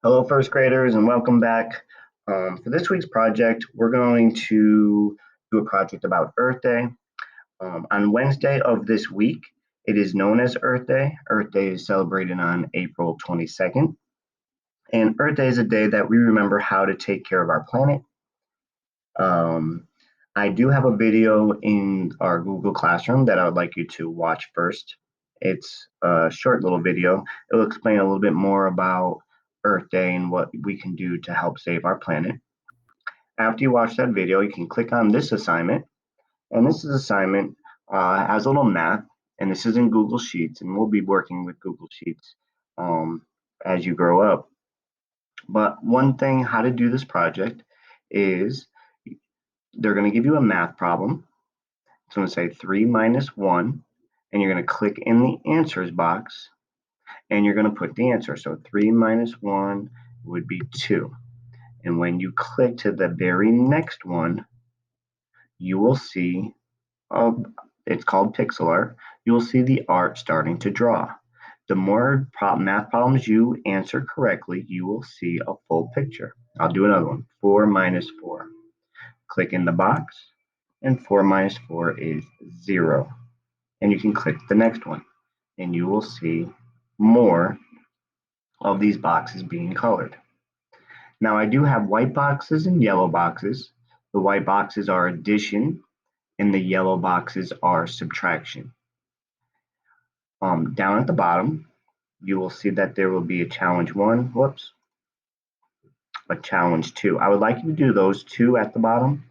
Hello, first graders, and welcome back. For this week's project, we're going to do a project about Earth Day. On Wednesday of this week, it is known as Earth Day. Earth Day is celebrated on April 22nd. And Earth Day is a day that we remember how to take care of our planet. Um, I do have a video in our Google Classroom that I would like you to watch first. It's a short little video. It will explain a little bit more about Earth Day and what we can do to help save our planet. After you watch that video, you can click on this assignment. And this assignment has a little math, and this is in Google Sheets, and we'll be working with Google Sheets as you grow up. But one thing, how to do this project is they're going to give you a math problem. It's going to say 3 minus 1, and you're going to click in the answers box, and you're going to put the answer. So 3 minus 1 would be 2. And when you click to the very next one, you will see, it's called pixel art, you will see the art starting to draw. The more math problems you answer correctly, you will see a full picture. I'll do another one, 4 minus 4. Click in the box, and 4 minus 4 is 0. And you can click the next one, and you will see more of these boxes being colored. Now I do have white boxes and yellow boxes. The white boxes are addition, and the yellow boxes are subtraction. Down at the bottom, you will see that there will be a challenge 1, a challenge 2. I would like you to do those 2 at the bottom.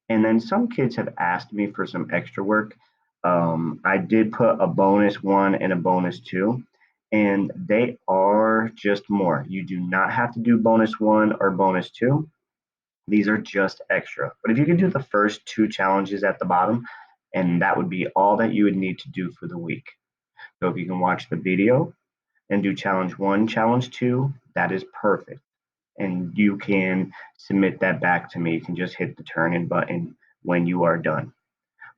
And then some kids have asked me for some extra work. I did put a bonus 1 and a bonus 2, and they are just more. You do not have to do bonus 1 or bonus 2. These are just extra. But if you can do the first 2 challenges at the bottom, and that would be all that you would need to do for the week. So if you can watch the video and do challenge 1, challenge 2, that is perfect. And you can submit that back to me. You can just hit the turn in button when you are done.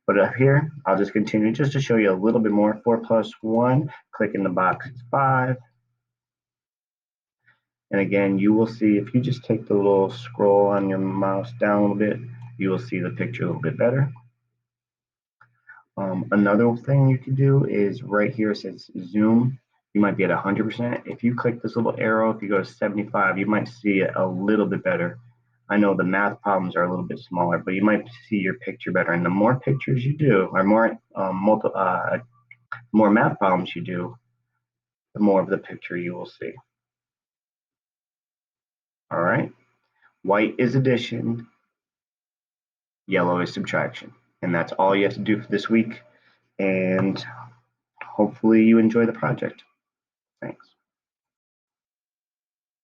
But up here, I'll just continue just to show you a little bit more. 4 plus 1, click in the box, it's 5. And again, you will see, if you just take the little scroll on your mouse down a little bit, you will see the picture a little bit better. Another thing you can do is right here, it says zoom. You might be at 100%. If you click this little arrow, if you go to 75, you might see it a little bit better. I know the math problems are a little bit smaller, but you might see your picture better. And the more pictures you do, or more math problems you do, the more of the picture you will see. All right. White is addition, yellow is subtraction. And that's all you have to do for this week. And hopefully you enjoy the project.